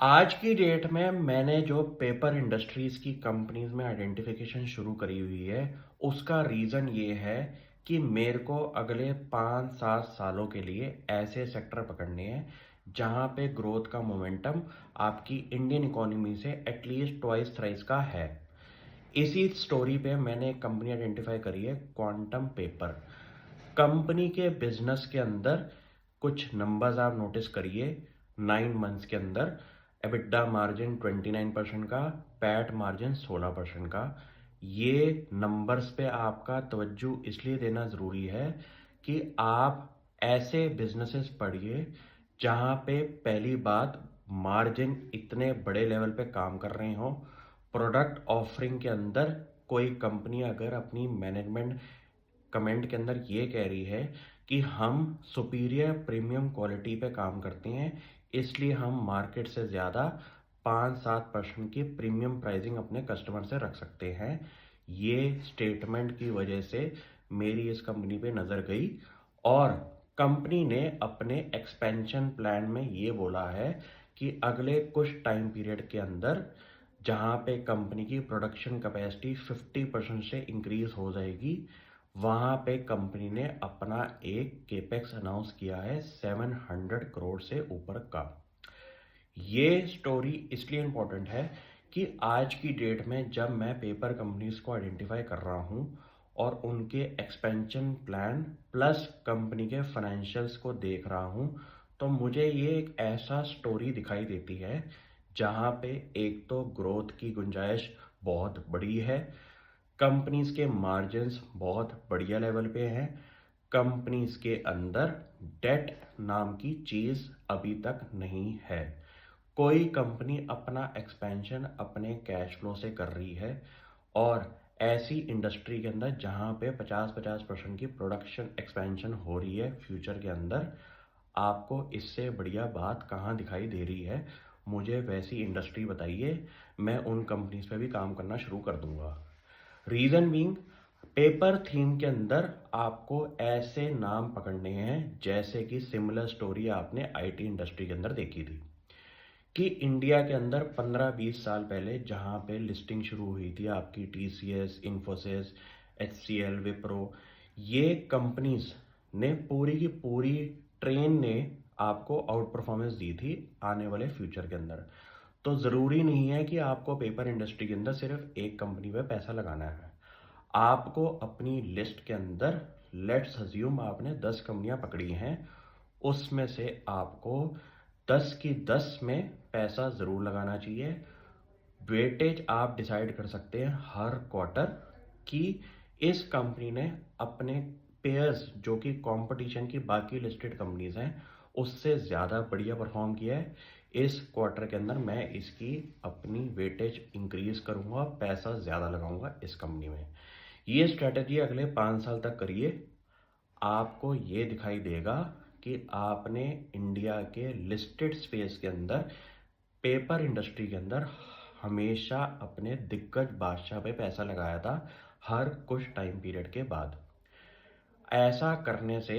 आज की डेट में मैंने जो पेपर इंडस्ट्रीज़ की कंपनीज़ में आइडेंटिफिकेशन शुरू करी हुई है, उसका रीज़न ये है कि मेरे को अगले 5-7 सालों के लिए ऐसे सेक्टर पकड़ने हैं, जहाँ पे ग्रोथ का मोमेंटम आपकी इंडियन इकोनॉमी से एटलीस्ट ट्वाइस थ्राइस का है। इसी स्टोरी पे मैंने एक कंपनी आइडेंटिफाई करी है, क्वांटम पेपर। कंपनी के बिजनेस के अंदर कुछ नंबर्स आप नोटिस करिए। 9 मंथ्स के अंदर एबिटा मार्जिन 29% का, पैट मार्जिन 16% का। ये नंबर्स पे आपका तवज्जो इसलिए देना ज़रूरी है कि आप ऐसे बिजनेसेस पढ़िए जहाँ पे पहली बात मार्जिन इतने बड़े लेवल पे काम कर रहे हो। प्रोडक्ट ऑफरिंग के अंदर कोई कंपनी अगर अपनी मैनेजमेंट कमेंट के अंदर ये कह रही है कि हम सुपीरियर प्रीमियम क्वालिटी पे काम करते हैं, इसलिए हम मार्केट से ज़्यादा 5-7% की प्रीमियम प्राइसिंग अपने कस्टमर से रख सकते हैं। ये स्टेटमेंट की वजह से मेरी इस कंपनी पे नज़र गई और कंपनी ने अपने एक्सपेंशन प्लान में ये बोला है कि अगले कुछ टाइम पीरियड के अंदर जहाँ पे कंपनी की प्रोडक्शन कैपेसिटी 50% से इंक्रीज हो जाएगी, वहाँ पे कंपनी ने अपना एक केपेक्स अनाउंस किया है 700 करोड़ से ऊपर का। ये स्टोरी इसलिए इम्पोर्टेंट है कि आज की डेट में जब मैं पेपर कंपनीज को आइडेंटिफाई कर रहा हूँ और उनके एक्सपेंशन प्लान प्लस कंपनी के फाइनेंशियल्स को देख रहा हूँ, तो मुझे ये एक ऐसा स्टोरी दिखाई देती है जहाँ पे एक तो ग्रोथ की गुंजाइश बहुत बड़ी है, कंपनीज के मार्जिन्स बहुत बढ़िया लेवल पे हैं, कंपनीज के अंदर डेट नाम की चीज़ अभी तक नहीं है। कोई कंपनी अपना एक्सपेंशन अपने कैश फ्लो से कर रही है और ऐसी इंडस्ट्री के अंदर जहाँ पे 50-50% की प्रोडक्शन एक्सपेंशन हो रही है फ्यूचर के अंदर, आपको इससे बढ़िया बात कहाँ दिखाई दे रही है? मुझे वैसी इंडस्ट्री बताइए, मैं उन कंपनीज पे भी काम करना शुरू कर दूंगा। रीजन बीइंग, पेपर थीम के अंदर आपको ऐसे नाम पकड़ने हैं जैसे कि सिमिलर स्टोरी आपने आईटी इंडस्ट्री के अंदर देखी थी कि इंडिया के अंदर 15-20 साल पहले जहाँ पे लिस्टिंग शुरू हुई थी आपकी टीसीएस, इन्फोसिस, एचसीएल, विप्रो, ये कंपनीज ने पूरी की पूरी ट्रेन ने आपको आउट परफॉर्मेंस दी थी आने वाले फ्यूचर के अंदर। तो ज़रूरी नहीं है कि आपको पेपर इंडस्ट्री के अंदर सिर्फ एक कंपनी पे पैसा लगाना है। आपको अपनी लिस्ट के अंदर लेट्स अज्यूम आपने 10 कंपनियां पकड़ी हैं, उसमें से आपको 10 की 10 में पैसा ज़रूर लगाना चाहिए। वेटेज आप डिसाइड कर सकते हैं हर क्वार्टर कि इस कंपनी ने अपने पेयर्स जो कि कंपटीशन की बाकी लिस्टेड कंपनीज हैं उससे ज़्यादा बढ़िया परफॉर्म किया है, इस क्वार्टर के अंदर मैं इसकी अपनी वेटेज इंक्रीज करूंगा, पैसा ज़्यादा लगाऊंगा इस कंपनी में। ये स्ट्रेटजी अगले 5 साल तक करिए, आपको ये दिखाई देगा कि आपने इंडिया के लिस्टेड स्पेस के अंदर पेपर इंडस्ट्री के अंदर हमेशा अपने दिग्गज बादशाह पे पैसा लगाया था हर कुछ टाइम पीरियड के बाद। ऐसा करने से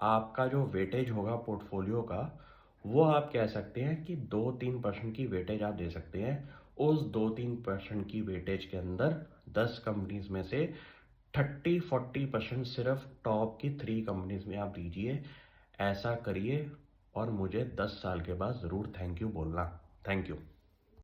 आपका जो वेटेज होगा पोर्टफोलियो का, वो आप कह सकते हैं कि 2-3% की वेटेज आप दे सकते हैं। उस 2-3% की वेटेज के अंदर 10 कंपनीज में से 30-40% सिर्फ टॉप की 3 कंपनीज में आप दीजिए। ऐसा करिए और मुझे 10 साल के बाद ज़रूर थैंक यू बोलना। Thank you.